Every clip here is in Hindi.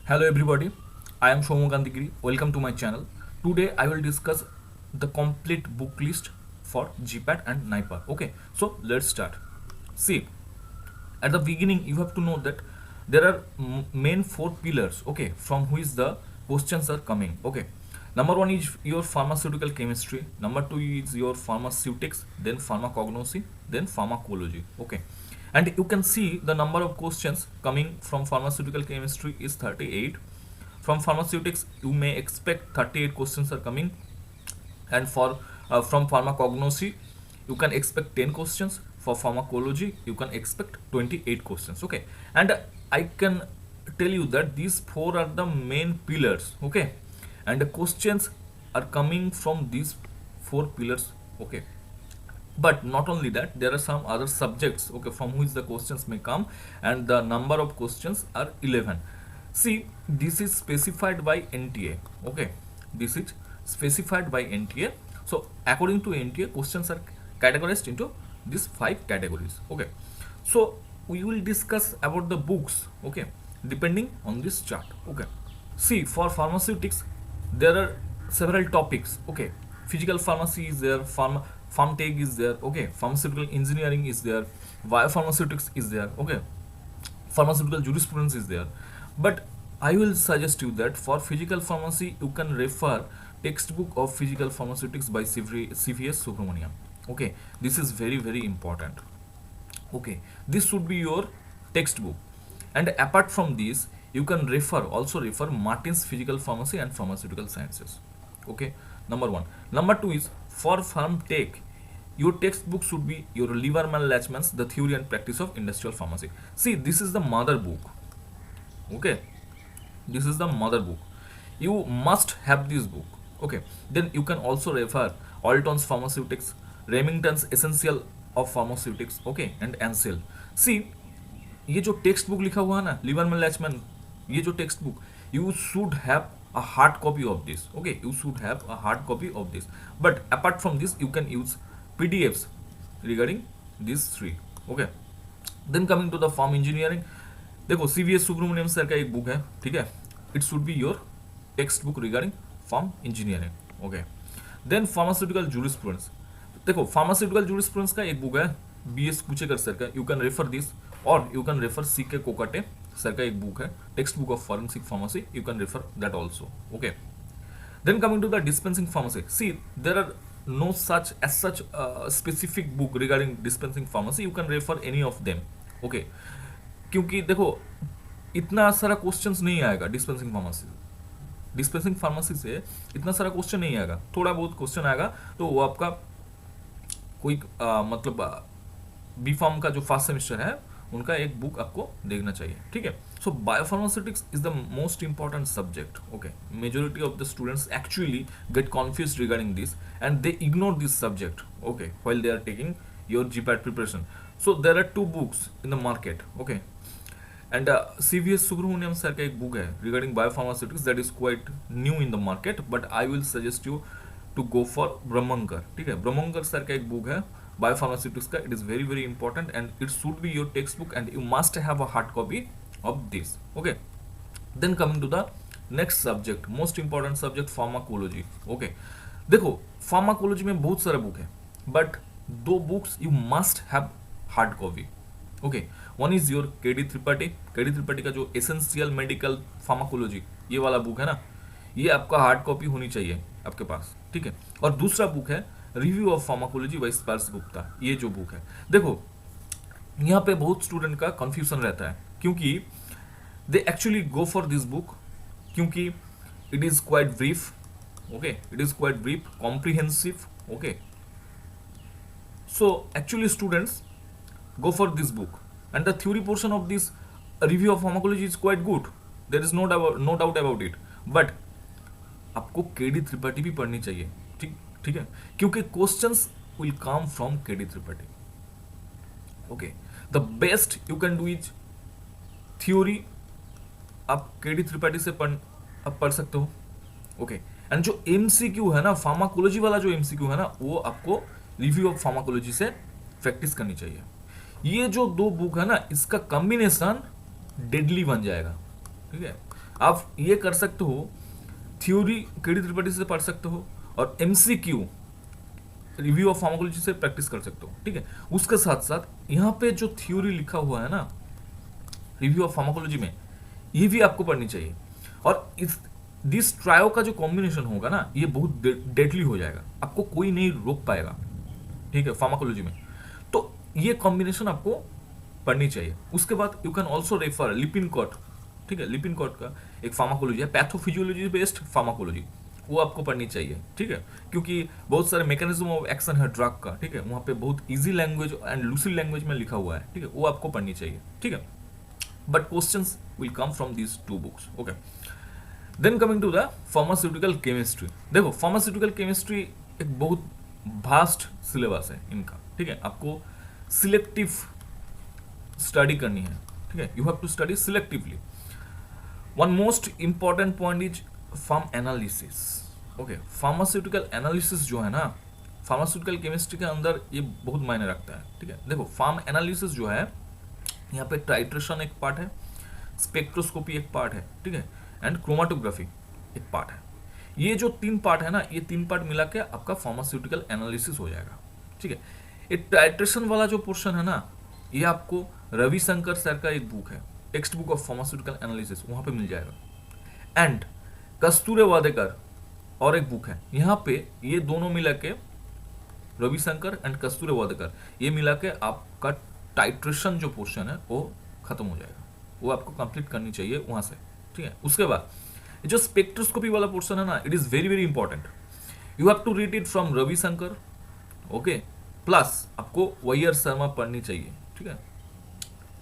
Hello everybody, I am Shomo Gandhigiri. Welcome to my channel. Today I will discuss the complete book list for GPAT and NIPA. Okay, so let's start. See, at the beginning you have to know that there are main four pillars, okay, from which the questions are coming. Okay, number one is your pharmaceutical chemistry, number two is your pharmaceutics, then pharmacognosy, then pharmacology. Okay, and you can see the number of questions coming from pharmaceutical chemistry is 38. From pharmaceutics you may expect 38 questions are coming, and for from pharmacognosy you can expect 10 questions. For pharmacology you can expect 28 questions. Okay, and I can tell you that these four are the main pillars. Okay, and the questions are coming from these four pillars. Okay, but not only that, there are some other subjects, okay, from which the questions may come, and the number of questions are 11. See, this is specified by NTA. Okay, this is specified by NTA. So according to NTA, questions are categorized into these five categories. Okay, so we will discuss about the books, okay, depending on this chart. Okay, see, for pharmaceutics there are several topics. Okay, physical pharmacy is there, farm tech is there, okay, pharmaceutical engineering is there, biopharmaceutics is there, okay, pharmaceutical jurisprudence is there. But I will suggest you that for physical pharmacy you can refer textbook of physical pharmaceutics by CVS Subramaniam. Okay, this is very important. Okay, this should be your textbook. And apart from this, you can also refer Martin's Physical Pharmacy and Pharmaceutical Sciences. Okay, number one. Number two is for farm tech, your textbook should be your Liverman Lachman's The Theory and Practice of Industrial Pharmacy. See, this is the mother book. Okay, this is the mother book. You must have this book. Okay, then you can also refer Alton's Pharmaceutics, Remington's Essential of Pharmaceutics, okay, and Ansel. See, ये जो टेक्स्ट बुक लिखा हुआ है ना, लिवरमैन लैचमैन, ये जो text book, you should have a hard copy of this. Okay, you should have a hard copy of this. But apart from this, you can use PDFs regarding these three. Okay, then coming to the farm engineering, देखो CVS सुब्रमण्यम सर का एक बुक है, ठीक है, it should be your text book regarding pharm engineering. Okay, then pharmaceutical jurisprudence, देखो फार्मास्यूटिकल जूरिस्प्रूडेंस का एक बुक है BS कुचेकर सर का, यू कैन रेफर दिस, और you can refer CK Kokate sir का एक बुक है text book of forensic pharmacy, you can refer that also. Okay, then coming to the dispensing pharmacy, see, there are no such as such specific book regarding dispensing pharmacy, you can refer any of them. Okay, क्योंकि देखो इतना सारा क्वेश्चंस नहीं आएगा डिस्पेंसिंग फार्मेसी से इतना सारा क्वेश्चन नहीं आएगा, थोड़ा बहुत क्वेश्चन आएगा, तो वो आपका कोई मतलब बी फार्म का जो फर्स्ट सेमेस्टर है उनका एक बुक आपको देखना चाहिए. ठीक है, so biopharmaceutics is the most important subject. Okay, majority of the students actually get confused regarding this and they ignore this subject. Okay, while they are taking your GPAT preparation. So there are two books in the market. Okay, and CVS Subramaniam sir का एक book है regarding biopharmaceutics that is quite new in the market, but I will suggest you to go for Brahmankar. ठीक है, Brahmankar sir का एक book है biopharmaceutics का, it is very important and it should be your textbook and you must have a hard copy of this. Okay, then coming to the next subject, most important subject, pharmacology. Okay, देखो pharmacology में बहुत सारे बुक है, but दो books you must have hard copy. Okay, one is your KD Tripathi का जो एसेंशियल मेडिकल फार्माकोलॉजी, ये वाला बुक है ना, ये आपका हार्ड कॉपी होनी चाहिए आपके पास. ठीक है, और दूसरा बुक है रिव्यू ऑफ फार्माकोलॉजी बाय स्पर्श गुप्ता. ये जो बुक है, देखो यहाँ पे बहुत स्टूडेंट का कंफ्यूजन रहता है, क्योंकि they actually go for this book क्योंकि it is quite brief. Okay, it is quite brief, comprehensive. Okay, so actually students go for this book and the theory portion of this review of pharmacology is quite good, there is no doubt about it, but आपको KD त्रिपाठी भी पढ़नी चाहिए. ठीक है, क्योंकि questions will come from KD Tripathi. Okay, the best you can do is theory, आप KD त्रिपाठी से पढ़ सकते हो. ओके, एंड जो MCQ है ना, फार्माकोलॉजी वाला जो MCQ है ना, वो आपको रिव्यू ऑफ फार्माकोलॉजी से प्रैक्टिस करनी चाहिए. ये जो दो बुक है ना, इसका कॉम्बिनेशन डेडली बन जाएगा. ठीक है, आप ये कर सकते हो, थ्योरी केडी त्रिपाठी से पढ़ सकते हो, और एमसीक्यू रिव्यू ऑफ फार्माकोलॉजी से प्रैक्टिस कर सकते हो, ठीक है। उसके साथ साथ यहाँ पे जो थ्योरी लिखा हुआ है ना रिव्यू ऑफ फार्माकोलॉजी में, ये भी आपको पढ़नी चाहिए। और इस दिस ट्रायो का जो कॉम्बिनेशन होगा ना, ये बहुत डेडली हो जाएगा, आपको कोई नहीं रोक पाएगा, ठीक है, फार्माकोलॉजी में। तो ये कॉम्बिनेशन आपको पढ़नी चाहिए। उसके बाद यू कैन ऑल्सो रेफर लिपिनकॉट, ठीक है, लिपिनकॉट का एक फार्माकोलॉजी है, पैथोफिजियोलॉजी बेस्ड फार्माकोलॉजी, वो आपको पढ़नी चाहिए, ठीक है, क्योंकि बहुत सारे मैकेनिज्म ऑफ एक्शन है ड्रग का, ठीक है, वहाँ पे बहुत easy language and lucid language में लिखा हुआ है, ठीक है, वो आपको पढ़नी चाहिए, ठीक है। But questions will come from these two books, okay. Then coming to the pharmaceutical chemistry. देखो फार्मास्यूटिकल केमिस्ट्री एक बहुत भास्ट सिलेबस है इनका, ठीक है, आपको सिलेक्टिव स्टडी करनी है, ठीक है, you have to study selectively. One most important point is pharm analysis, okay. Pharmaceutical analysis जो है ना, फार्मास्यूटिकल केमिस्ट्री के अंदर ये बहुत मायने रखता है, ठीक है। देखो फार्म एनालिसिस जो है, यहाँ पे टाइट्रेशन एक पार्ट है, स्पेक्ट्रोस्कोपी एक पार्ट है, ठीक है, एंड क्रोमाटोग्राफी एक पार्ट है। ये जो तीन पार्ट है ना, ये तीन पार्ट मिला के आपका फार्मास्यूटिकल एनालिसिस हो जाएगा, ठीक है। ये टाइट्रेशन वाला जो पोर्शन है ना, ये आपको रविशंकर सर का एक बुक है, text book of pharmaceutical analysis, वहां पे मिल जाएगा। एंड कस्तूरे वाडेकर और एक बुक है, यहाँ पे ये दोनों मिला के, रविशंकर एंड कस्तूरे वाडेकर, ये मिला के आपका टाइट्रेशन जो पोर्शन है वो खत्म हो जाएगा, वो आपको कंप्लीट करनी चाहिए वहां से, ठीक है। उसके बाद जो स्पेक्ट्रोस्कोपी वाला पोर्शन है ना, it is very very important, you have to read it from Ravishankar, okay, plus आपको वायर शर्मा पढ़नी चाहिए, ठीक है।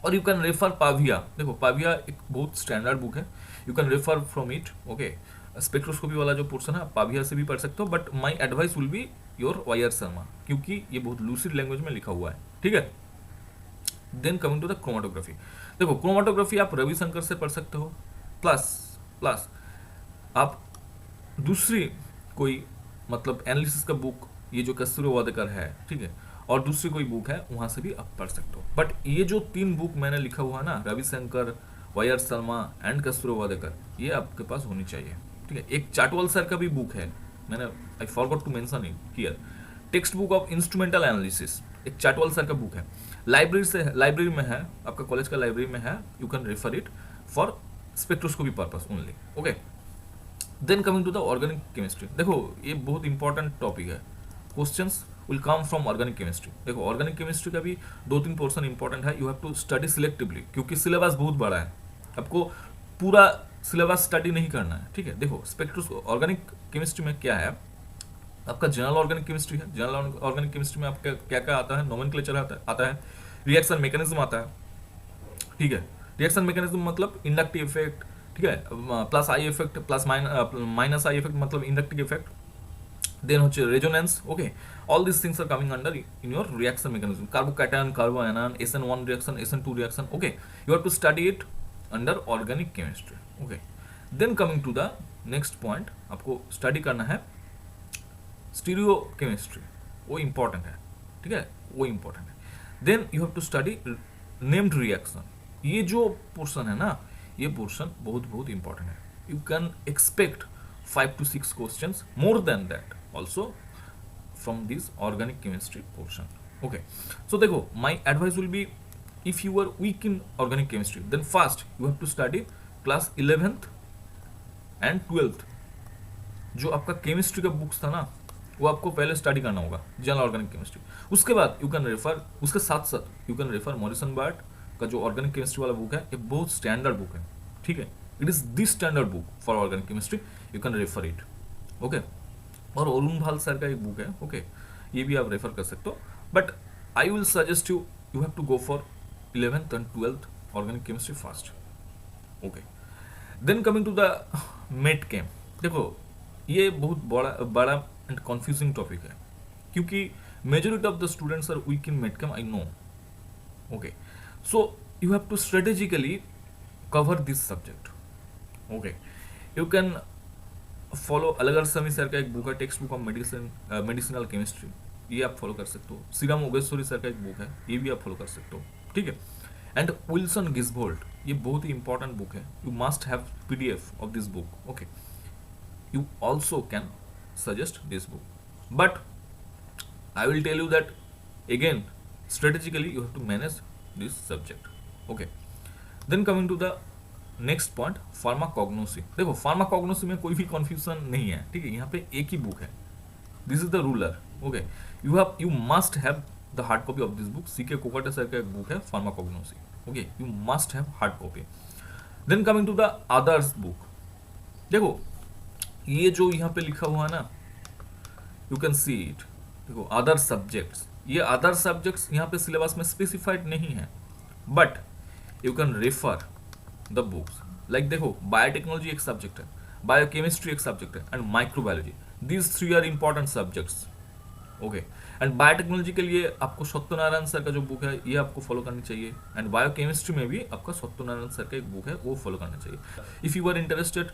और यू कैन रेफर पाविया, देखो पाविया एक बहुत स्टैंडर्ड बुक है, you can refer from it, okay. Spectroscopy वाला जो पोर्शन है आप पाविया से भी पढ़ सकते हो, but my advice will be your wire Sharma, क्योंकि ये बहुत लूसिड लैंग्वेज में लिखा हुआ है, ठीक है। Then coming to the chromatography, देखो क्रोमाटोग्राफी आप रविशंकर से पढ़ सकते हो, प्लस प्लस आप दूसरी कोई मतलब एनालिसिस का बुक, ये जो कस्तूरी वाडेकर है, ठीक है, और दूसरी कोई बुक है वहां से भी आप पढ़ सकते हो। बट ये जो तीन बुक मैंने लिखा हुआ है ना, रविशंकर, वायर शर्मा एंड कस्तूरी वाडेकर, ये आपके पास होनी चाहिए, ठीक है। एक चाटवाल सर का भी बुक है, मैंने I forgot to mention it here, text book of instrumental analysis, एक चाटवाल सर का बुक है, लाइब्रेरी में है, आपका कॉलेज का लाइब्रेरी में है, you can refer it for spectroscopy purpose only, okay. Then coming to the organic chemistry, देखो ये बहुत इंपॉर्टेंट टॉपिक है, questions will come from organic chemistry. देखो ऑर्गेनिक केमिस्ट्री का भी दो तीन पोर्शन इंपॉर्टेंट है, you have to study selectively, क्योंकि सिलेबस बहुत बड़ा है, आपको पूरा सिलेबस स्टडी नहीं करना है, ठीक है। देखो स्पेक्ट्रो ऑर्गेनिक केमिस्ट्री में क्या है, आपका जनरल ऑर्गेनिक केमिस्ट्री है, जनरल ऑर्गेनिक केमिस्ट्री में आपका क्या क्या आता है, नोमेनक्लेचर आता है, रिएक्शन मैकेनिज्म आता है, ठीक है। रिएक्शन मैकेनिज्म मतलब इंडक्टिव इफेक्ट, ठीक है, plus I effect, plus minus I effect मतलब इंडक्टिव इफेक्ट, देन হচ্ছে resonance, okay. All this things are coming under in your reaction mechanism, carbocation, carboanion, SN1 reaction, SN2 reaction, okay. You have to study it under organic chemistry, okay. Then coming to the next point, आपको स्टडी करना है स्टीरियो केमिस्ट्री, वो इंपॉर्टेंट है, ठीक है, वो इंपॉर्टेंट है। Then you have to study named reaction, ये जो पोर्शन है ना, ये पोर्शन बहुत बहुत इंपॉर्टेंट है, you can expect 5 to 6 questions more than that also from this organic chemistry portion, okay। So देखो my advice will be, if you are weak in organic chemistry, then first you have to study class 11th and 12th, जो आपका केमिस्ट्री का बुक्स था ना, वो आपको पहले स्टडी करना होगा, जनरल ऑर्गेनिक केमिस्ट्री। उसके बाद यू कैन रेफर, उसके साथ साथ you can refer Morrison BART का जो ऑर्गेनिक केमिस्ट्री वाला बुक है, ये बहुत स्टैंडर्ड बुक है, ठीक है, it is this standard book for organic chemistry, you can refer it, okay. और अरुण भाल सर का एक बुक है, ओके, ये भी आप रेफर कर सकते हो, but I will suggest you, you have to go for 11th and 12th organic chemistry first, okay. Then coming to the med chem, देखो ये बहुत बड़ा एंड कन्फ्यूजिंग टॉपिक है, क्योंकि majority of the students are weak in med chem, I know, okay. So you have to strategically cover this subject, okay। you can follow Alagarsamy sir का एक बुक है, text book of medicinal chemistry, ये आप फॉलो कर सकते हो। श्रीराम ओगेश्वरी सर का एक बुक है, ये भी आप फॉलो कर सकते हो, ठीक है। एंड विल्सन गिसबोल्ट, ये बहुत ही इंपॉर्टेंट बुक है, you must have PDF of this book, okay. You also can suggest this book, but I will tell you that again strategically you have to manage this subject, okay। then coming to the next point, pharmacognosy. देखो फार्माकोग्नोसी में कोई भी कंफ्यूजन नहीं है, ठीक है, यहाँ पे एक ही बुक है, this is the ruler, okay. You must have the hard copy of this book, C K Kokate sir का एक बुक है pharmacognosy, okay, you must have hard copy. Then coming to the others book, देखो ये जो यहाँ पे लिखा हुआ है ना, यू कैन सी इट, देखो अदर सब्जेक्ट्स, ये अदर सब्जेक्ट्स यहाँ पे सिलेबस में स्पेसिफाइड नहीं है, but you can refer the books, like देखो बायोटेक्नोलॉजी एक सब्जेक्ट है, बायोकेमिस्ट्री एक सब्जेक्ट है, and microbiology, these three are important subjects, okay. And biotechnology के लिए आपको सत्यनारायण सर का जो बुक है ये आपको फॉलो करनी चाहिए, एंड बायोकेमिस्ट्री में भी आपका सत्यनारायण सर का एक बुक है वो फॉलो करना चाहिए। If you are interested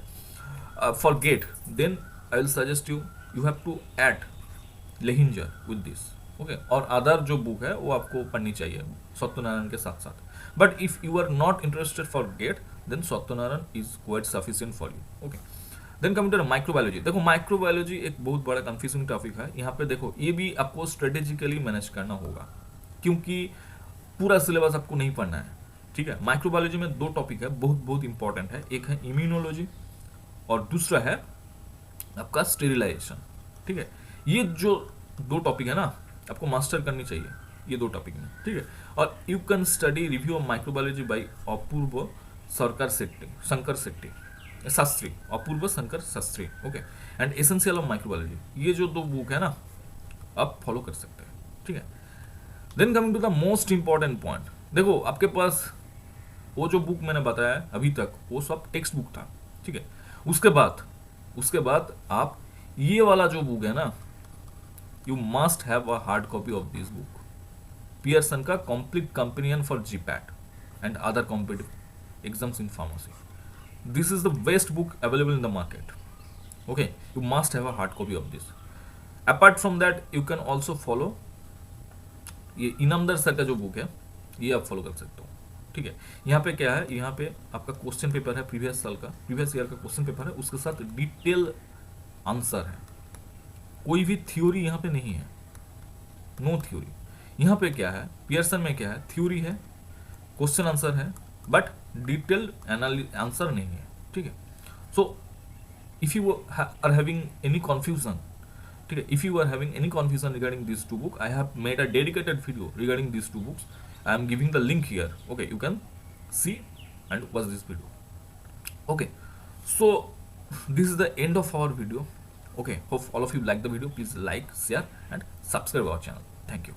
for GATE, then I will suggest you, you have to add Lehninger with this, okay, और अदर जो बुक है वो आपको पढ़नी चाहिए सत्यनारायण के साथ साथ। But if you are not interested for GATE, then Satyanarayana is quite sufficient for you, okay. Then coming to microbiology, देखो माइक्रोबायोलॉजी एक बहुत बड़ा कंफ्यूजिंग टॉपिक है, यहाँ पे देखो ये भी आपको स्ट्रेटेजिकली मैनेज करना होगा, क्योंकि पूरा सिलेबस आपको नहीं पढ़ना है, ठीक है। माइक्रोबायोलॉजी में दो टॉपिक है बहुत बहुत इंपॉर्टेंट है, एक है इम्यूनोलॉजी और दूसरा है आपका स्टेरिलाइजेशन, ठीक है। ये जो दो टॉपिक है ना आपको मास्टर करनी चाहिए ये दो टॉपिक में, ठीक है। और you can study review of microbiology by Apurba Sankar Sastry, Apurba Sankar Sastry, okay, and essential of microbiology, ये जो दो बुक है ना आप फॉलो कर सकते हैं, ठीक है। Then coming to the most important point, देखो आपके पास वो जो बुक मैंने बताया अभी तक वो सब टेक्स्ट बुक था, ठीक है। उसके बाद आप ये वाला जो बुक है ना, you must have a hard copy of this book, Pearson का complete companion for GPAT and other competitive exams in pharmacy. This is the best book available in the market, okay, you must have a hard copy of this। apart from that you can also follow ये इनामदार सर का जो बुक है ये आप फॉलो कर सकते हो, ठीक है। यहाँ पे क्या है, यहाँ पे आपका क्वेश्चन पेपर है प्रीवियस ईयर का क्वेश्चन पेपर है, उसके साथ डिटेल आंसर है, कोई भी थ्योरी यहाँ पे नहीं है, नो थ्योरी। यहाँ पे क्या है, पियर्सन में क्या है, थ्योरी है, क्वेश्चन आंसर है, बट डिटेल्ड आंसर नहीं है, ठीक है। So if you are having any confusion, ठीक है, if you are having any confusion regarding this two book, I have made a dedicated video regarding this two books, I am giving the link here, okay, you can see and watch this video, okay. So this is the end of our video, okay, hope all of you like the video, please like, share and subscribe our channel, thank you।